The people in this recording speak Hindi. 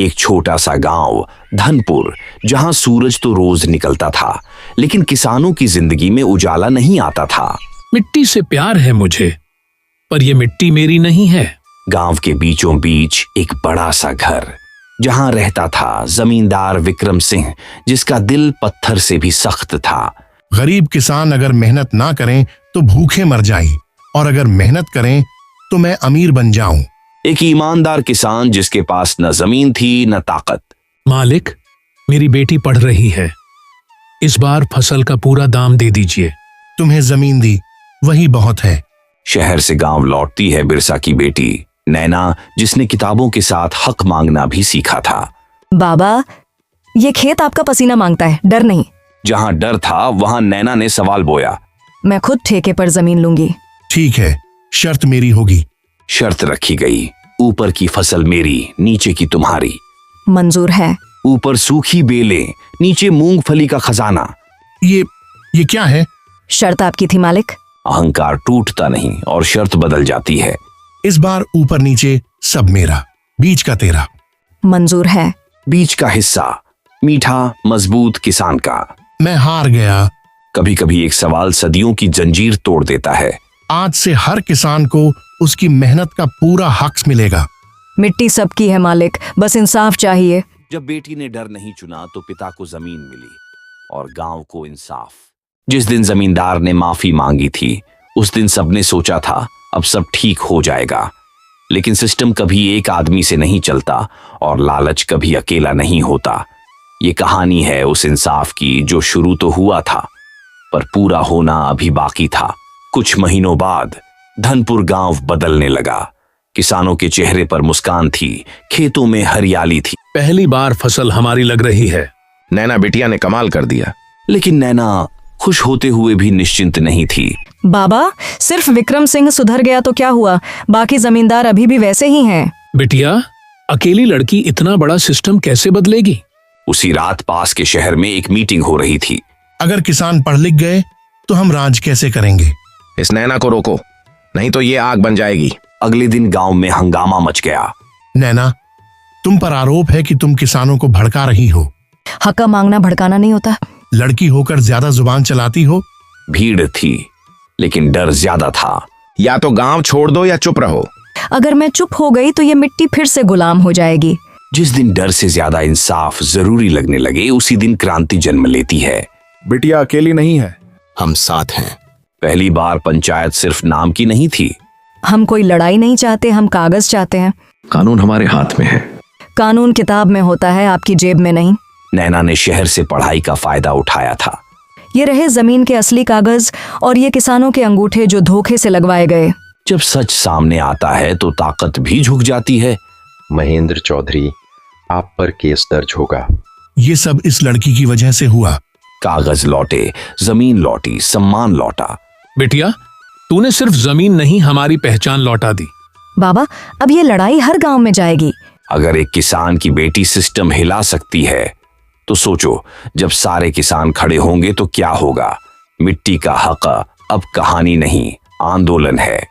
एक छोटा सा गांव धनपुर, जहां सूरज तो रोज निकलता था, लेकिन किसानों की जिंदगी में उजाला नहीं आता था। मिट्टी से प्यार है मुझे, पर यह मिट्टी मेरी नहीं है। गांव के बीचों बीच एक बड़ा सा घर, जहां रहता था जमींदार विक्रम सिंह, जिसका दिल पत्थर से भी सख्त था। गरीब किसान अगर मेहनत ना करें तो भूखे मर जाएं, और अगर मेहनत करें तो मैं अमीर बन जाऊं। एक ईमानदार किसान जिसके पास न जमीन थी न ताकत। मालिक, मेरी बेटी पढ़ रही है, इस बार फसल का पूरा दाम दे दीजिए। तुम्हें जमीन दी, वही बहुत है। शहर से गांव लौटती है बिरसा की बेटी नैना, जिसने किताबों के साथ हक मांगना भी सीखा था। बाबा, ये खेत आपका पसीना मांगता है, डर नहीं। जहां डर था वहां नैना ने सवाल बोया। मैं खुद ठेके पर जमीन लूंगी। ठीक है, शर्त मेरी होगी। शर्त रखी गई, ऊपर की फसल मेरी, नीचे की तुम्हारी। मंजूर है। ऊपर सूखी बेलें, नीचे मूंगफली का खजाना। ये क्या है? शर्त आपकी थी मालिक। अहंकार टूटता नहीं और शर्त बदल जाती है। इस बार ऊपर नीचे सब मेरा, बीच का तेरा। मंजूर है। बीच का हिस्सा मीठा मजबूत किसान का। मैं हार गया। कभी कभी एक सवाल सदियों की जंजीर तोड़ देता है। आज से हर किसान को उसकी मेहनत का पूरा हक मिलेगा। मिट्टी सबकी है मालिक, बस इंसाफ चाहिए। जब बेटी ने डर नहीं चुना तो पिता को जमीन मिली और गांव को इंसाफ। जिस दिन जमींदार ने माफी मांगी थी, उस दिन सबने सोचा था अब सब ठीक हो जाएगा। लेकिन सिस्टम कभी एक आदमी से नहीं चलता और लालच कभी अकेला नहीं होता। ये कहानी है उस इंसाफ की जो शुरू तो हुआ था, पर पूरा होना अभी बाकी था। कुछ महीनों बाद धनपुर गांव बदलने लगा। किसानों के चेहरे पर मुस्कान थी, खेतों में हरियाली थी। पहली बार फसल हमारी लग रही है। नैना बिटिया ने कमाल कर दिया। लेकिन नैना खुश होते हुए भी निश्चिंत नहीं थी। बाबा, सिर्फ विक्रम सिंह सुधर गया तो क्या हुआ, बाकी जमींदार अभी भी वैसे ही हैं। बिटिया, अकेली लड़की इतना बड़ा सिस्टम कैसे बदलेगी? उसी रात पास के शहर में एक मीटिंग हो रही थी। अगर किसान पढ़ लिख गए तो हम राज कैसे करेंगे? इस नैना को रोको, नहीं तो ये आग बन जाएगी। अगले दिन गांव में हंगामा मच गया। नैना, तुम पर आरोप है कि तुम किसानों को भड़का रही हो। हक मांगना भड़काना नहीं होता। लड़की होकर ज्यादा जुबान चलाती हो। भीड़ थी, लेकिन डर ज्यादा था। या तो गांव छोड़ दो या चुप रहो। अगर मैं चुप हो गई तो ये मिट्टी फिर से गुलाम हो जाएगी। जिस दिन डर से ज्यादा इंसाफ जरूरी लगने लगे, उसी दिन क्रांति जन्म लेती है। बिटिया अकेली नहीं है, हम साथ हैं। पहली बार पंचायत सिर्फ नाम की नहीं थी। हम कोई लड़ाई नहीं चाहते, हम कागज चाहते हैं। कानून हमारे हाथ में है। कानून किताब में होता है, आपकी जेब में नहीं। नैना ने शहर से पढ़ाई का फायदा उठाया था। ये रहे जमीन के असली कागज और ये किसानों के अंगूठे जो धोखे से लगवाए गए। जब सच सामने आता है तो ताकत भी झुक जाती है। महेंद्र चौधरी, आप पर केस दर्ज होगा। ये सब इस लड़की की वजह से हुआ। कागज लौटे, जमीन लौटी, सम्मान लौटा। बिटिया, तूने सिर्फ जमीन नहीं, हमारी पहचान लौटा दी। बाबा, अब ये लड़ाई हर गांव में जाएगी। अगर एक किसान की बेटी सिस्टम हिला सकती है, तो सोचो जब सारे किसान खड़े होंगे तो क्या होगा। मिट्टी का हक अब कहानी नहीं, आंदोलन है।